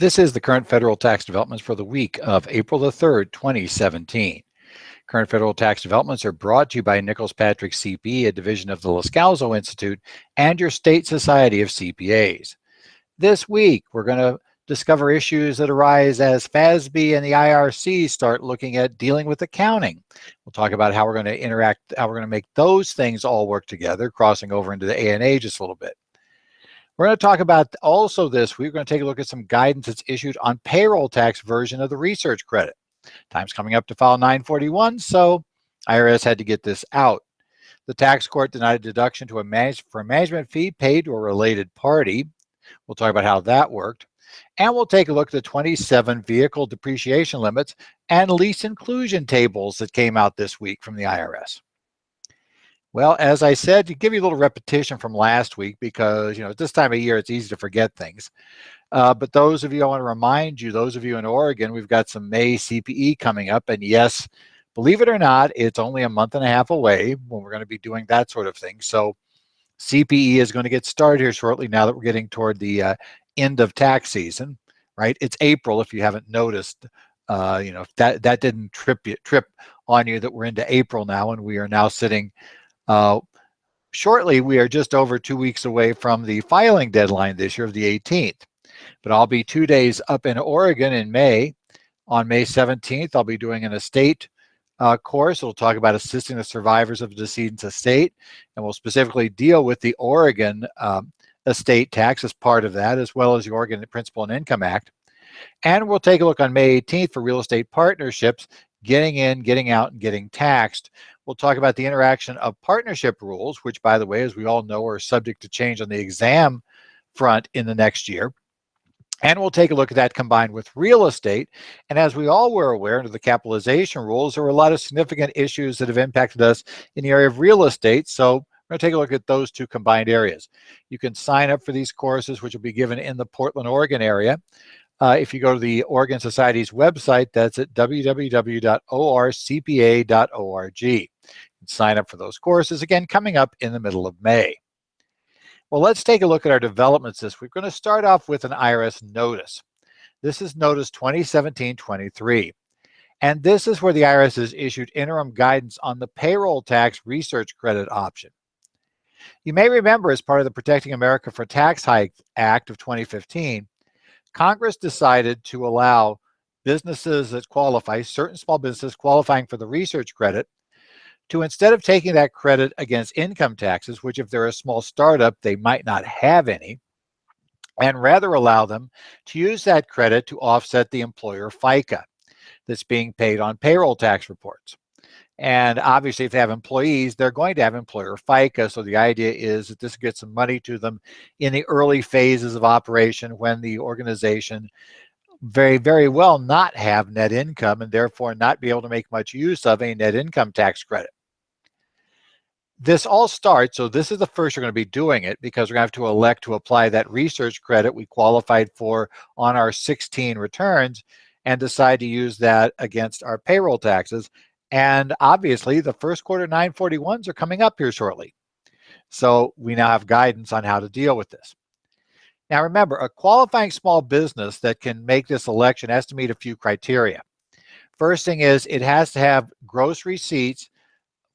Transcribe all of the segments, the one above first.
This is the current federal tax developments for the week of April the 3rd, 2017. Current federal tax developments are brought to you by Nichols Patrick CPA, a division of the Loscalzo Institute, and your state society of CPAs. This week, we're going to discover issues that arise as FASB and the IRC start looking at dealing with accounting. We'll talk about how we're going to interact, how we're going to make those things all work together, crossing over into the A&A just a little bit. We're going to talk about also this week, we're going to take a look at some guidance that's issued on payroll tax version of the research credit. Time's coming up to file 941, so IRS had to get this out. The tax court denied a deduction for a management fee paid to a related party. We'll talk about how that worked. And we'll take a look at the 27 vehicle depreciation limits and lease inclusion tables that came out this week from the IRS. Well, as I said, to give you a little repetition from last week, because at this time of year it's easy to forget things. But those of you, I want to remind you, those of you in Oregon, we've got some May CPE coming up, and yes, believe it or not, it's only a month and a half away when we're going to be doing that sort of thing. So CPE is going to get started here shortly now that we're getting toward the end of tax season, right? It's April, if you haven't noticed. If that didn't trip on you that we're into April now, and we are now sitting shortly, we are just over 2 weeks away from the filing deadline this year of the 18th. But I'll be 2 days up in Oregon in May. On May 17th, I'll be doing an estate course. It'll talk about assisting the survivors of a decedent's estate, and we'll specifically deal with the Oregon estate tax as part of that, as well as the Oregon Principal and Income Act. And we'll take a look on May 18th for real estate partnerships, getting in, getting out, and getting taxed. We'll talk about the interaction of partnership rules, which, by the way, as we all know, are subject to change on the exam front in the next year. And we'll take a look at that combined with real estate. And as we all were aware, under the capitalization rules, there were a lot of significant issues that have impacted us in the area of real estate. So we're going to take a look at those two combined areas. You can sign up for these courses, which will be given in the Portland, Oregon area. If you go to the Oregon Society's website, that's at www.orcpa.org. You can sign up for those courses, again, coming up in the middle of May. Well, let's take a look at our developments this week. We're going to start off with an IRS notice. This is Notice 2017-23. And this is where the IRS has issued interim guidance on the payroll tax research credit option. You may remember, as part of the Protecting America for Tax Hikes Act of 2015, Congress decided to allow businesses that qualify, certain small businesses qualifying for the research credit, to, instead of taking that credit against income taxes, which if they're a small startup, they might not have any, and rather allow them to use that credit to offset the employer FICA that's being paid on payroll tax reports. And obviously, if they have employees, they're going to have employer FICA. So the idea is that this gets some money to them in the early phases of operation when the organization very, very well not have net income and therefore not be able to make much use of a net income tax credit. This all starts, so this is the first you're going to be doing it, because we're going to have to elect to apply that research credit we qualified for on our 16 returns and decide to use that against our payroll taxes. And obviously, the first quarter 941s are coming up here shortly. So we now have guidance on how to deal with this. Now remember, a qualifying small business that can make this election has to meet a few criteria. First thing is it has to have gross receipts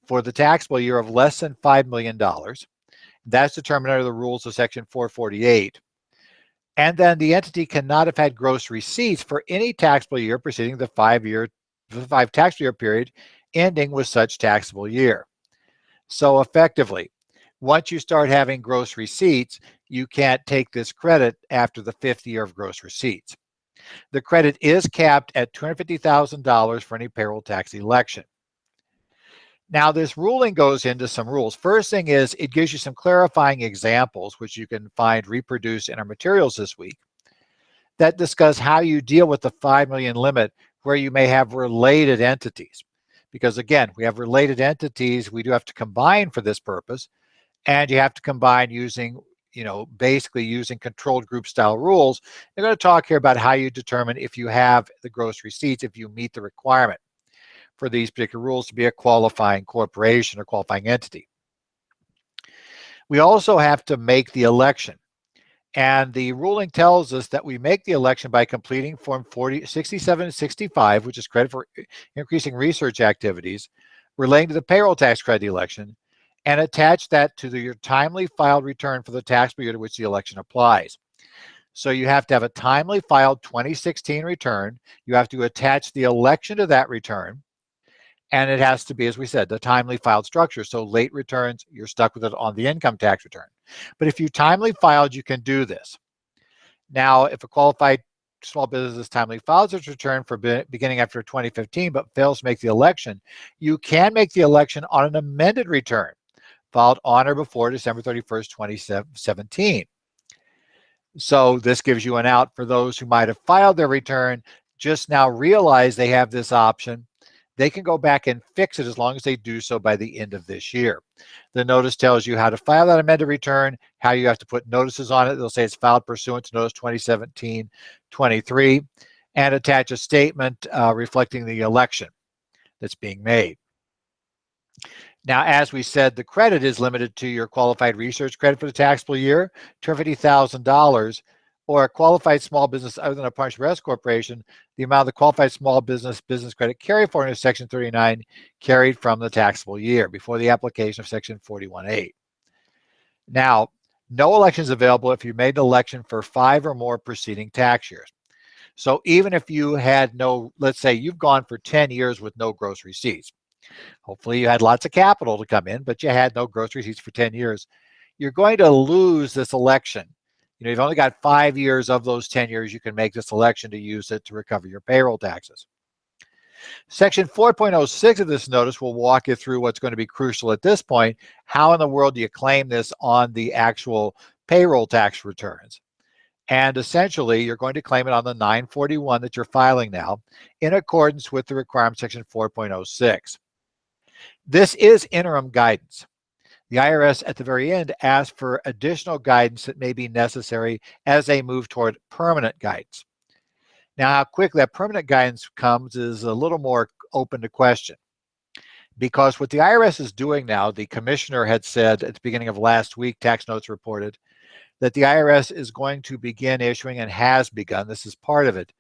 for the taxable year of less than $5 million. That's determined under the rules of Section 448. And then the entity cannot have had gross receipts for any taxable year preceding the five taxable year period ending with such taxable year. So effectively, once you start having gross receipts, you can't take this credit after the 5th year of gross receipts. The credit is capped at $250,000 for any payroll tax election. Now, this ruling goes into some rules. First thing is it gives you some clarifying examples, which you can find reproduced in our materials this week, that discuss how you deal with the 5 million limit where you may have related entities. Because again, we have related entities we do have to combine for this purpose, and you have to combine using, basically using controlled group style rules. They're going to talk here about how you determine if you have the gross receipts, if you meet the requirement for these particular rules to be a qualifying corporation or qualifying entity. We also have to make the election. And the ruling tells us that we make the election by completing Form 6765, which is credit for increasing research activities relating to the payroll tax credit election, and attach that to your timely filed return for the tax year to which the election applies. So you have to have a timely filed 2016 return. You have to attach the election to that return. And it has to be, as we said, the timely filed structure. So late returns, you're stuck with it on the income tax return. But if you timely filed, you can do this. Now, if a qualified small business timely files its return for beginning after 2015 but fails to make the election, you can make the election on an amended return filed on or before December 31st, 2017. So this gives you an out for those who might have filed their return, just now realize they have this option. They can go back and fix it as long as they do so by the end of this year. The notice tells you how to file that amended return, how you have to put notices on it. They'll say it's filed pursuant to Notice 2017-23, and attach a statement reflecting the election that's being made. Now, as we said, the credit is limited to your qualified research credit for the taxable year, $250,000, or a qualified small business other than a partnership or S corporation, the amount of the qualified small business credit carry forward in Section 39 carried from the taxable year before the application of Section 41A. Now, no election is available if you made an election for 5 or more preceding tax years. So even if you had no, let's say you've gone for 10 years with no gross receipts. Hopefully you had lots of capital to come in, but you had no gross receipts for 10 years. You're going to lose this election. You've only got 5 years of those 10 years you can make this election to use it to recover your payroll taxes. Section 4.06 of this notice will walk you through what's going to be crucial at this point. How in the world do you claim this on the actual payroll tax returns? And essentially, you're going to claim it on the 941 that you're filing now in accordance with the requirement section 4.06. This is interim guidance. The IRS at the very end asks for additional guidance that may be necessary as they move toward permanent guidance. Now, how quickly that permanent guidance comes is a little more open to question. Because what the IRS is doing now, the commissioner had said at the beginning of last week, Tax Notes reported, that the IRS is going to begin issuing and has begun, this is part of it,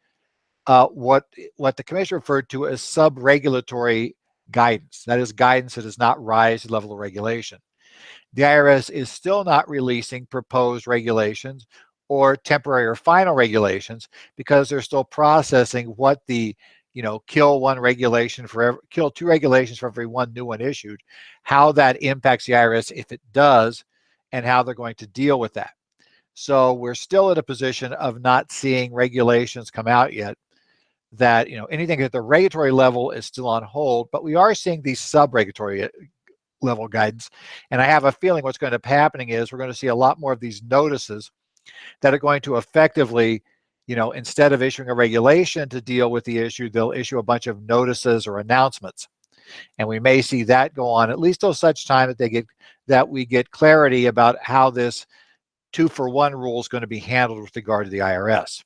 what the commissioner referred to as sub-regulatory guidance. That is guidance that does not rise to the level of regulation. The IRS is still not releasing proposed regulations or temporary or final regulations because they're still processing what the kill 2 regulations for every one new one issued, how that impacts the IRS if it does, and how they're going to deal with that. So we're still in a position of not seeing regulations come out yet. That anything at the regulatory level is still on hold, but we are seeing these sub-regulatory level guidance. And I have a feeling what's going to be happening is we're going to see a lot more of these notices that are going to effectively, instead of issuing a regulation to deal with the issue, they'll issue a bunch of notices or announcements. And we may see that go on at least till such time that we get clarity about how this 2-for-1 rule is going to be handled with regard to the IRS.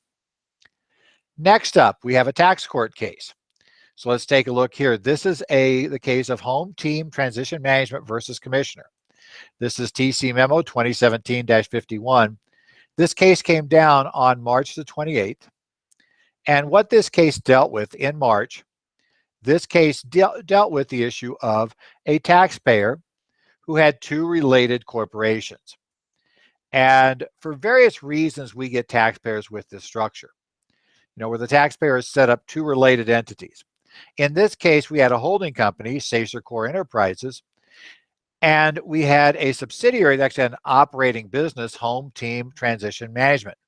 Next up, we have a tax court case. So let's take a look here. This is the case of Home Team Transition Management versus Commissioner. This is TC Memo 2017-51. This case came down on March the 28th. And what this case dealt with in March, this case dealt with the issue of a taxpayer who had 2 related corporations. And for various reasons, we get taxpayers with this structure, where the taxpayer has set up 2 related entities. In this case, we had a holding company, Sacer Core Enterprises, and we had a subsidiary that actually had an operating business, Home Team Transition Management,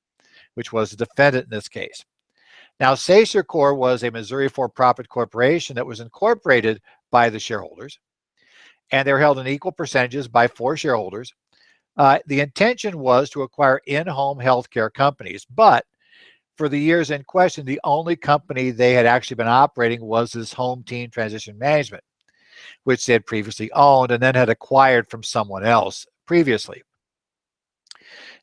which was the defendant in this case. Now, Sacer Core was a Missouri for-profit corporation that was incorporated by the shareholders, and they were held in equal percentages by 4 shareholders. The intention was to acquire in-home healthcare companies, but for the years in question, the only company they had actually been operating was this Home Team Transition Management, which they had previously owned and then had acquired from someone else previously.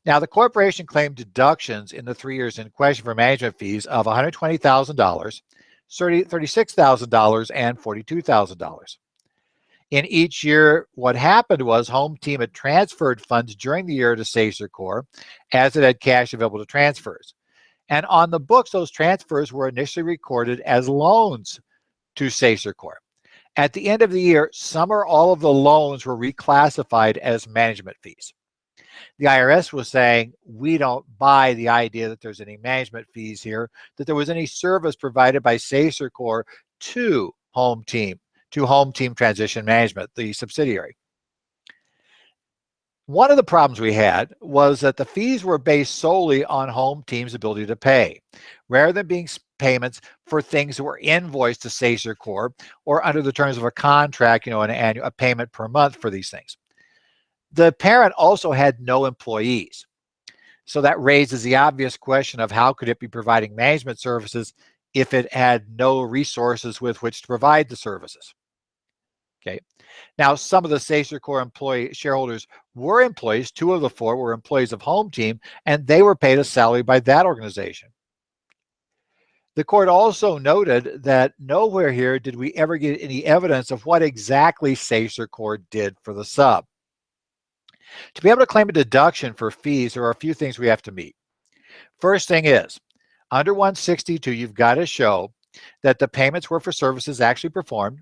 Now, the corporation claimed deductions in the 3 years in question for management fees of $120,000, $36,000, and $42,000. In each year, what happened was Home Team had transferred funds during the year to SacerCorp as it had cash available to transfers. And on the books, those transfers were initially recorded as loans to SacerCorp. At the end of the year, some or all of the loans were reclassified as management fees. The IRS was saying, we don't buy the idea that there's any management fees here, that there was any service provided by SacerCorp to Home Team Transition Management, the subsidiary. One of the problems we had was that the fees were based solely on Home Team's ability to pay, rather than being payments for things that were invoiced to SacerCorp or under the terms of a contract, a payment per month for these things. The parent also had no employees. So that raises the obvious question of how could it be providing management services if it had no resources with which to provide the services? Okay. Now, some of the SacerCorp shareholders were employees. 2 of the 4 were employees of Home Team, and they were paid a salary by that organization. The court also noted that nowhere here did we ever get any evidence of what exactly SacerCorp did for the sub. To be able to claim a deduction for fees, there are a few things we have to meet. First thing is, under 162, you've got to show that the payments were for services actually performed.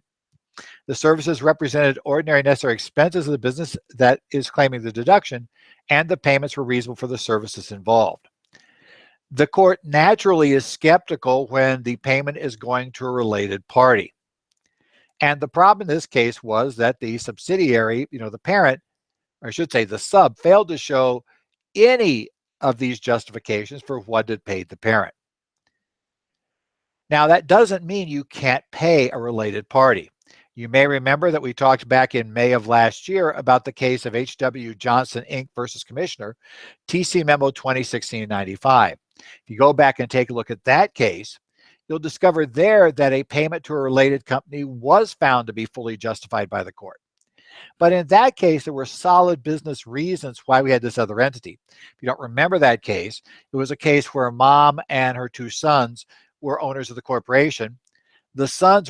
The services represented ordinary necessary expenses of the business that is claiming the deduction, and the payments were reasonable for the services involved. The court naturally is skeptical when the payment is going to a related party. And the problem in this case was that the subsidiary, the parent, or I should say the sub, failed to show any of these justifications for what it paid the parent. Now, that doesn't mean you can't pay a related party. You may remember that we talked back in May of last year about the case of H.W. Johnson, Inc. versus Commissioner, TC Memo 2016-95. If you go back and take a look at that case, you'll discover there that a payment to a related company was found to be fully justified by the court. But in that case, there were solid business reasons why we had this other entity. If you don't remember that case, it was a case where mom and her 2 sons were owners of the corporation. The sons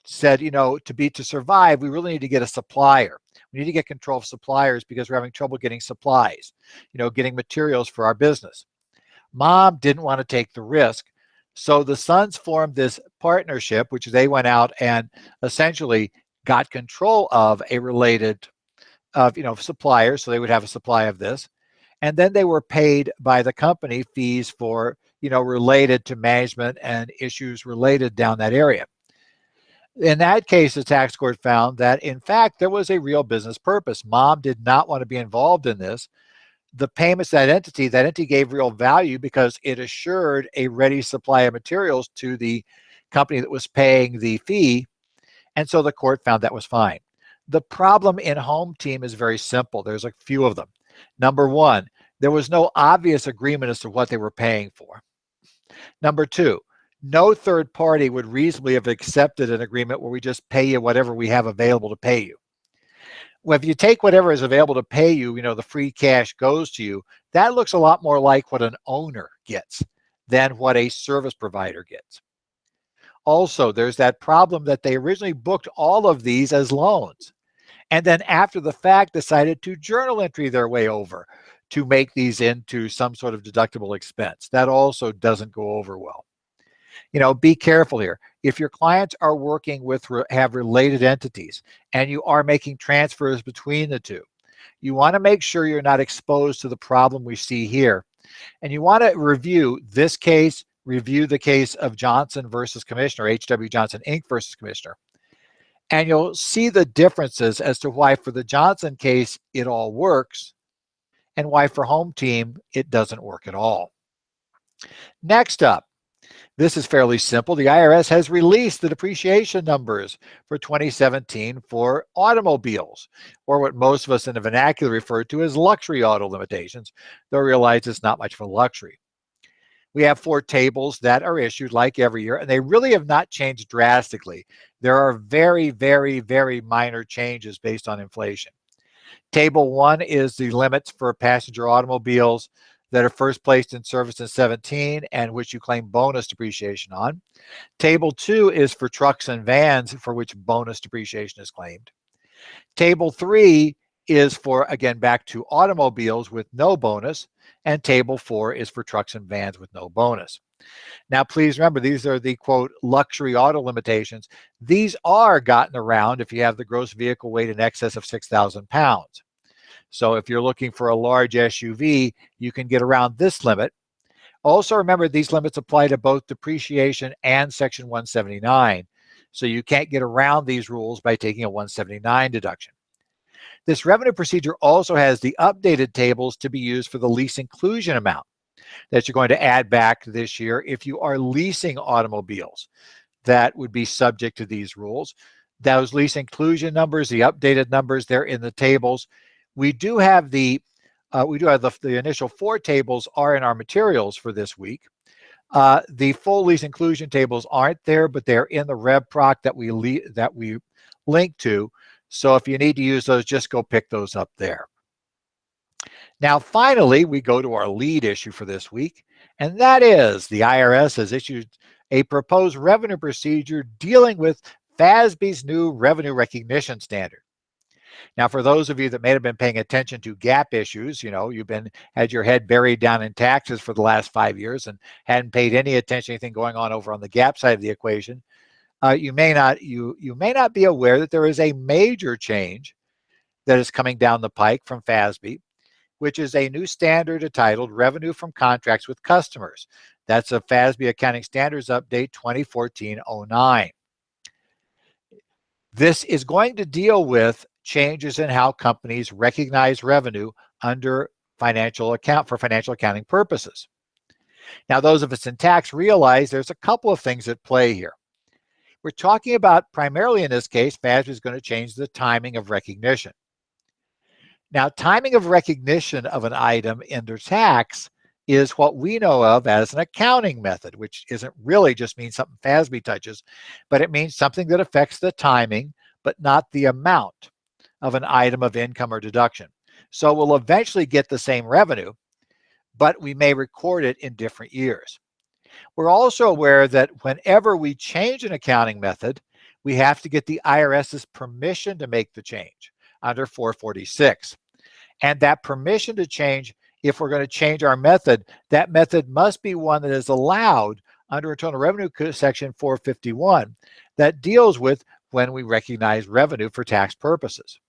said, to survive, we really need to get a supplier. We need to get control of suppliers because we're having trouble getting supplies, getting materials for our business. Mom didn't want to take the risk. So the sons formed this partnership, which they went out and essentially got control of a related supplier. So they would have a supply of this. And then they were paid by the company fees for, related to management and issues related down that area. In that case, the tax court found that, in fact, there was a real business purpose. Mom did not want to be involved in this. The payments to that entity gave real value because it assured a ready supply of materials to the company that was paying the fee. And so the court found that was fine. The problem in Home Team is very simple. There's a few of them. Number 1, there was no obvious agreement as to what they were paying for. Number 2, no third party would reasonably have accepted an agreement where we just pay you whatever we have available to pay you. Well, if you take whatever is available to pay you, the free cash goes to you, that looks a lot more like what an owner gets than what a service provider gets. Also, there's that problem that they originally booked all of these as loans, and then after the fact decided to journal entry their way over to make these into some sort of deductible expense. That also doesn't go over well. Be careful here. If your clients are working have related entities and you are making transfers between the 2, you want to make sure you're not exposed to the problem we see here. And you want to review this case, review the case of Johnson versus Commissioner, H.W. Johnson, Inc. versus Commissioner. And you'll see the differences as to why for the Johnson case, it all works, and why for Home Team, it doesn't work at all. Next up, this is fairly simple. The IRS has released the depreciation numbers for 2017 for automobiles, or what most of us in the vernacular refer to as luxury auto limitations, though I realize it's not much for luxury. We have 4 tables that are issued like every year, and they really have not changed drastically. There are very, very, very minor changes based on inflation. Table 1 is the limits for passenger automobiles that are first placed in service in 17 and which you claim bonus depreciation on. Table 2 is for trucks and vans for which bonus depreciation is claimed. Table 3 is for, again, back to automobiles with no bonus, and Table 4 is for trucks and vans with no bonus. Now, please remember, these are the, quote, luxury auto limitations. These are gotten around if you have the gross vehicle weight in excess of 6,000 pounds. So if you're looking for a large SUV, you can get around this limit. Also, remember, these limits apply to both depreciation and Section 179. So you can't get around these rules by taking a 179 deduction. This revenue procedure also has the updated tables to be used for the lease inclusion amount that you're going to add back this year if you are leasing automobiles that would be subject to these rules. Those lease inclusion numbers, the updated numbers, they're in the tables. We do have the initial 4 tables are in our materials for this week. The full lease inclusion tables aren't there, but they're in the RevProc that we link to. So if you need to use those, just go pick those up there. Now, finally, we go to our lead issue for this week, and that is the IRS has issued a proposed revenue procedure dealing with FASB's new revenue recognition standard. Now, for those of you that may have been paying attention to GAAP issues, you've had your head buried down in taxes for the last 5 years and hadn't paid any attention to anything going on over on the GAAP side of the equation. You may not be aware that there is a major change that is coming down the pike from FASB, which is a new standard entitled Revenue from Contracts with Customers. That's a FASB Accounting Standards Update 2014-09. This is going to deal with changes in how companies recognize revenue under financial accounting purposes. Now, those of us in tax realize there's a couple of things at play here. We're talking about, primarily in this case, FASB is going to change the timing of recognition. Now, timing of recognition of an item under tax is what we know of as an accounting method, which isn't really just means something FASB touches, but it means something that affects the timing, but not the amount of an item of income or deduction. So we'll eventually get the same revenue, but we may record it in different years. We're also aware that whenever we change an accounting method, we have to get the IRS's permission to make the change under 446. And that permission to change, if we're going to change our method, that method must be one that is allowed under Internal Revenue Code Section 451 that deals with when we recognize revenue for tax purposes.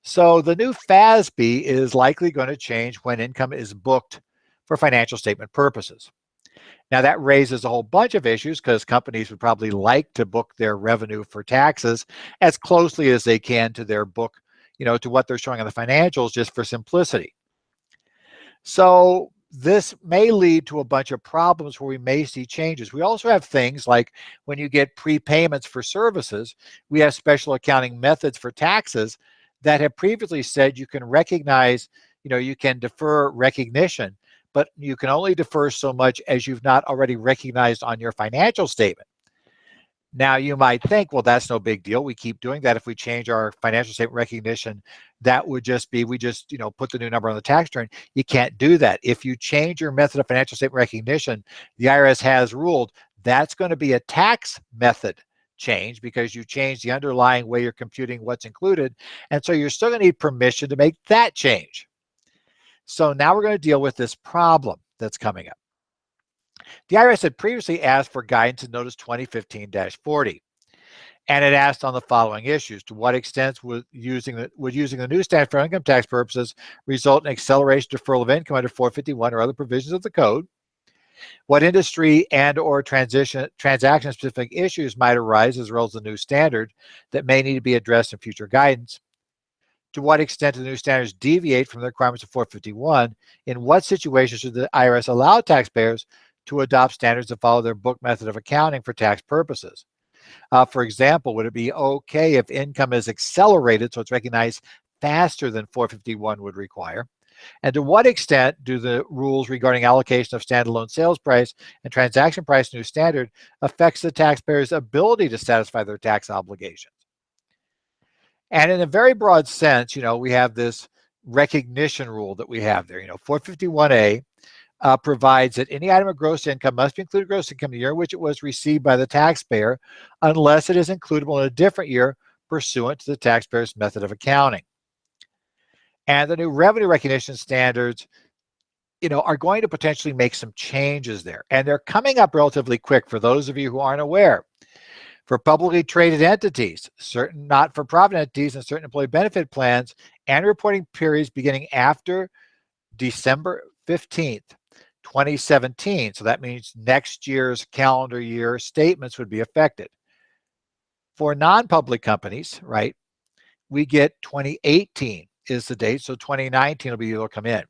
So the new FASB is likely going to change when income is booked for financial statement purposes. Now, that raises a whole bunch of issues because companies would probably like to book their revenue for taxes as closely as they can to their book, to what they're showing on the financials, just for simplicity. So this may lead to a bunch of problems where we may see changes. We also have things like when you get prepayments for services, we have special accounting methods for taxes that have previously said you can recognize, you can defer recognition, but you can only defer so much as you've not already recognized on your financial statement. Now, you might think, well, that's no big deal. We keep doing that. If we change our financial statement recognition, that would just be, we just, put the new number on the tax return. You can't do that. If you change your method of financial statement recognition, the IRS has ruled that's going to be a tax method change because you change the underlying way you're computing what's included. And so you're still going to need permission to make that change. So now we're going to deal with this problem that's coming up. The IRS had previously asked for guidance in Notice 2015-40, and it asked on the following issues: to what extent would using the new standard for income tax purposes result in acceleration deferral of income under 451 or other provisions of the code? What industry and or transaction-specific issues might arise as a result of the new standard that may need to be addressed in future guidance? To what extent do the new standards deviate from the requirements of 451? In what situations should the IRS allow taxpayers to adopt standards that follow their book method of accounting for tax purposes? For example, would it be okay if income is accelerated so it's recognized faster than 451 would require? And to what extent do the rules regarding allocation of standalone sales price and transaction price new standard affects the taxpayer's ability to satisfy their tax obligations? And in a very broad sense, we have this recognition rule that we have there. 451A provides that any item of gross income must be included gross income in the year in which it was received by the taxpayer, unless it is includable in a different year pursuant to the taxpayer's method of accounting. And the new revenue recognition standards, are going to potentially make some changes there. And they're coming up relatively quick for those of you who aren't aware. For publicly traded entities, certain not-for-profit entities, and certain employee benefit plans, and reporting periods beginning after December 15th, 2017. So that means next year's calendar year statements would be affected. For non-public companies, right, we get 2018 is the date, so 2019 will be able to come in.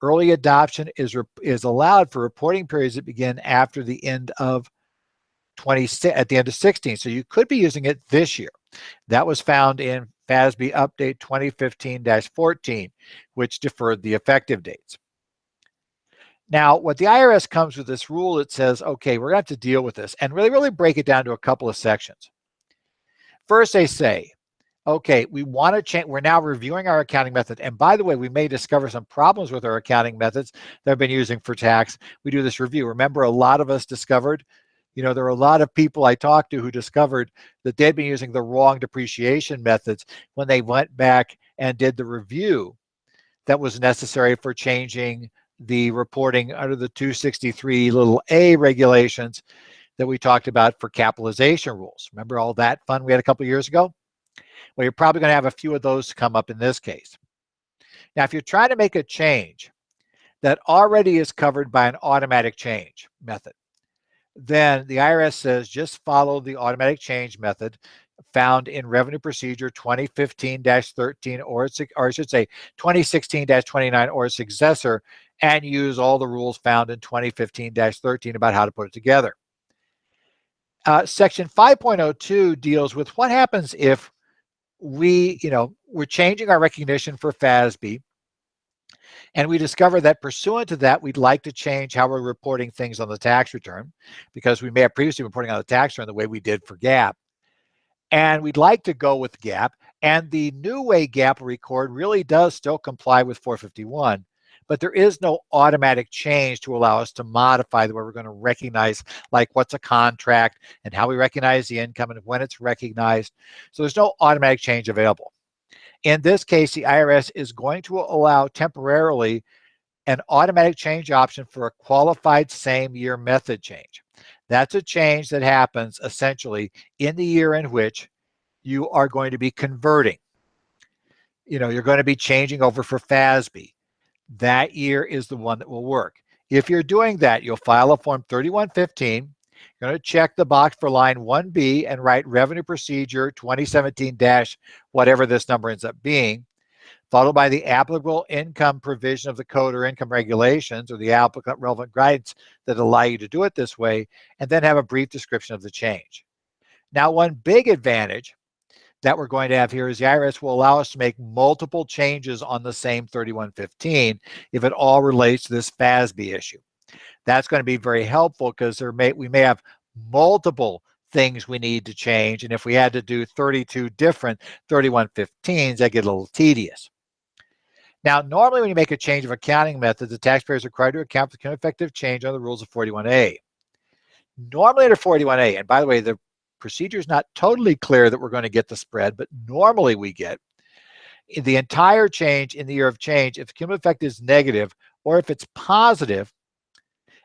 Early adoption is allowed for reporting periods that begin after the end of at the end of 16. So you could be using it this year. That was found in FASB Update 2015-14, which deferred the effective dates. Now, what the IRS comes with this rule, it says, okay, we're going to have to deal with this and really break it down to a couple of sections. First, they say, okay, we want to change. We're now reviewing our accounting method. And by the way, we may discover some problems with our accounting methods that I've been using for tax. We do this review. Remember, a lot of us discovered, there were a lot of people I talked to who discovered that they'd been using the wrong depreciation methods when they went back and did the review that was necessary for changing the reporting under the 263(a) regulations that we talked about for capitalization rules. Remember all that fun we had a couple of years ago? Well, you're probably going to have a few of those come up in this case. Now, if you're trying to make a change that already is covered by an automatic change method, then the IRS says just follow the automatic change method found in Revenue Procedure 2015-13, or I should say 2016-29 or its successor, and use all the rules found in 2015-13 about how to put it together. Section 5.02 deals with what happens if we're changing our recognition for FASB, and we discover that pursuant to that, we'd like to change how we're reporting things on the tax return, because we may have previously been reporting on the tax return the way we did for GAAP. And we'd like to go with GAAP, and the new way GAAP will record really does still comply with 451, but there is no automatic change to allow us to modify the way we're going to recognize, like what's a contract and how we recognize the income and when it's recognized. So there's no automatic change available. In this case, the IRS is going to allow temporarily an automatic change option for a qualified same year method change. That's a change that happens essentially in the year in which you are going to be converting. You're going to be changing over for FASB. That year is the one that will work. If you're doing that, you'll file a Form 3115. You're going to check the box for line 1B and write Revenue Procedure 2017- whatever this number ends up being, followed by the applicable income provision of the code or income regulations or the applicant relevant guidance that allow you to do it this way, and then have a brief description of the change. Now, one big advantage that we're going to have here is the IRS will allow us to make multiple changes on the same 3115 if it all relates to this FASB issue. That's going to be very helpful because we may have multiple things we need to change, and if we had to do 32 different 3115s, that get a little tedious. Now, normally when you make a change of accounting method, the taxpayer is required to account for the cumulative effective change under the rules of 41A. Normally under 41A, and by the way, the procedure is not totally clear that we're going to get the spread, but normally we get the entire change in the year of change if the cumulative effect is negative, or if it's positive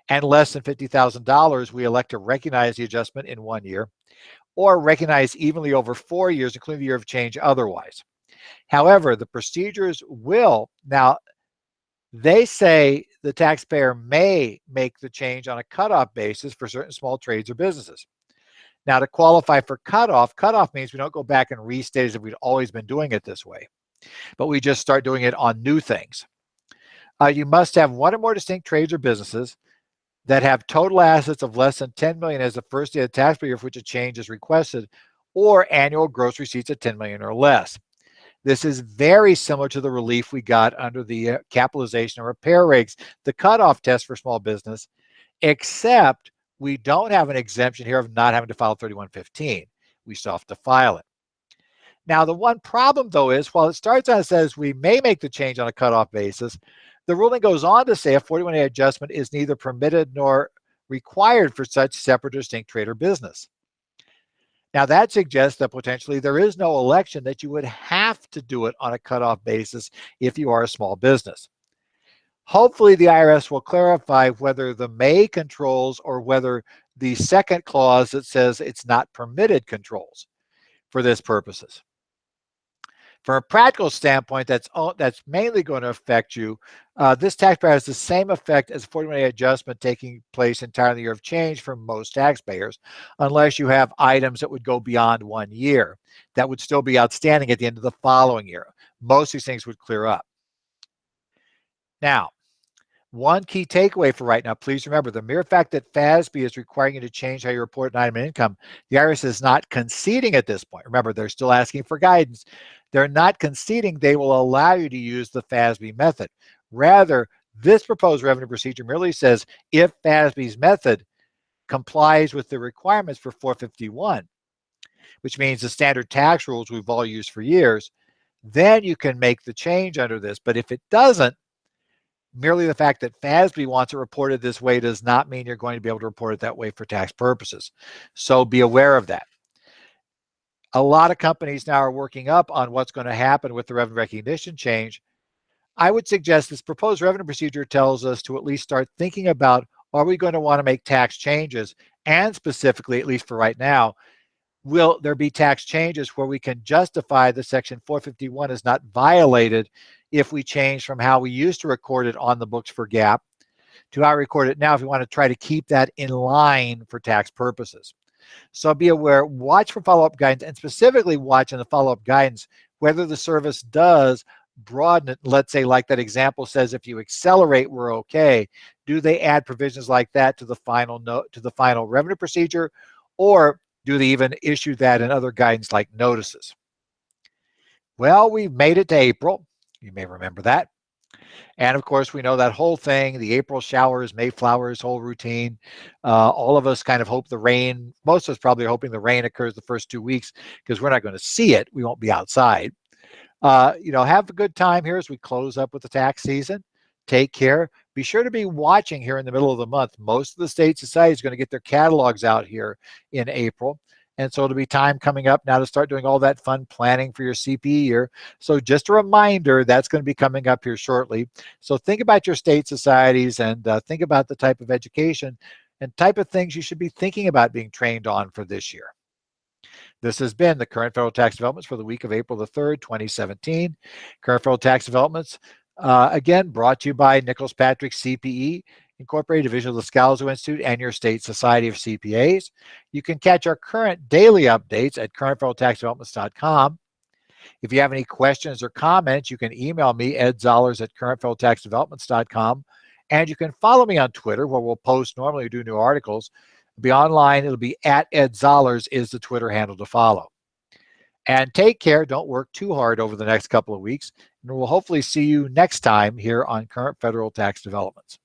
and less than $50,000, we elect to recognize the adjustment in 1 year, or recognize evenly over 4 years, including the year of change otherwise. However, the procedures will, now they say the taxpayer may make the change on a cutoff basis for certain small trades or businesses. Now, to qualify for cutoff means we don't go back and restate as if we'd always been doing it this way, but we just start doing it on new things. You must have one or more distinct trades or businesses that have total assets of less than 10 million as the first day of the tax year for which a change is requested, or annual gross receipts of 10 million or less. This is very similar to the relief we got under the capitalization and repair regs, the cutoff test for small business, except we don't have an exemption here of not having to file 3115. We still have to file it. Now, the one problem, though, is while it starts out and says we may make the change on a cutoff basis, the ruling goes on to say a 41A adjustment is neither permitted nor required for such separate or distinct trade or business. Now that suggests that potentially there is no election that you would have to do it on a cutoff basis if you are a small business. Hopefully the IRS will clarify whether the may controls or whether the second clause that says it's not permitted controls for this purposes. From a practical standpoint, that's mainly going to affect you. This taxpayer has the same effect as 41A adjustment taking place entirely in the year of change for most taxpayers, unless you have items that would go beyond 1 year that would still be outstanding at the end of the following year. Most of these things would clear up. Now, one key takeaway for right now, please remember the mere fact that FASB is requiring you to change how you report an item of income, the IRS is not conceding at this point. Remember, they're still asking for guidance. They're not conceding they will allow you to use the FASB method. Rather, this proposed revenue procedure merely says if FASB's method complies with the requirements for 451, which means the standard tax rules we've all used for years, then you can make the change under this. But if it doesn't, merely the fact that FASB wants it reported this way does not mean you're going to be able to report it that way for tax purposes. So be aware of that. A lot of companies now are working up on what's going to happen with the revenue recognition change. I would suggest this proposed revenue procedure tells us to at least start thinking about, are we going to want to make tax changes? And specifically, at least for right now, will there be tax changes where we can justify the section 451 is not violated if we change from how we used to record it on the books for GAAP to how I record it now if we want to try to keep that in line for tax purposes. So be aware, watch for follow-up guidance, and specifically watch in the follow-up guidance whether the service does broaden it. Let's say, like that example says, if you accelerate, we're okay. Do they add provisions like that to the final note, to the final revenue procedure, or do they even issue that in other guidance like notices? Well, we've made it to April. You may remember that. And of course, we know that whole thing, the April showers, May flowers, whole routine. All of us kind of hope the rain, most of us probably are hoping the rain occurs the first 2 weeks because we're not going to see it. We won't be outside. Have a good time here as we close up with the tax season. Take care. Be sure to be watching here in the middle of the month. Most of the state society is going to get their catalogs out here in April. And so it'll be time coming up now to start doing all that fun planning for your CPE year. So just a reminder, that's going to be coming up here shortly. So think about your state societies and think about the type of education and type of things you should be thinking about being trained on for this year. This has been the Current Federal Tax Developments for the week of April the 3rd, 2017. Current Federal Tax Developments, again, brought to you by Nichols Patrick CPE, Incorporated Division of the Loscalzo Institute, and your state society of CPAs. You can catch our current daily updates at currentfederaltaxdevelopments.com. If you have any questions or comments, you can email me, Ed Zollers at currentfederaltaxdevelopments.com. And you can follow me on Twitter, where we'll post normally we do new articles. It'll be online. It'll be at Ed Zollers is the Twitter handle to follow. And take care. Don't work too hard over the next couple of weeks. And we'll hopefully see you next time here on Current Federal Tax Developments.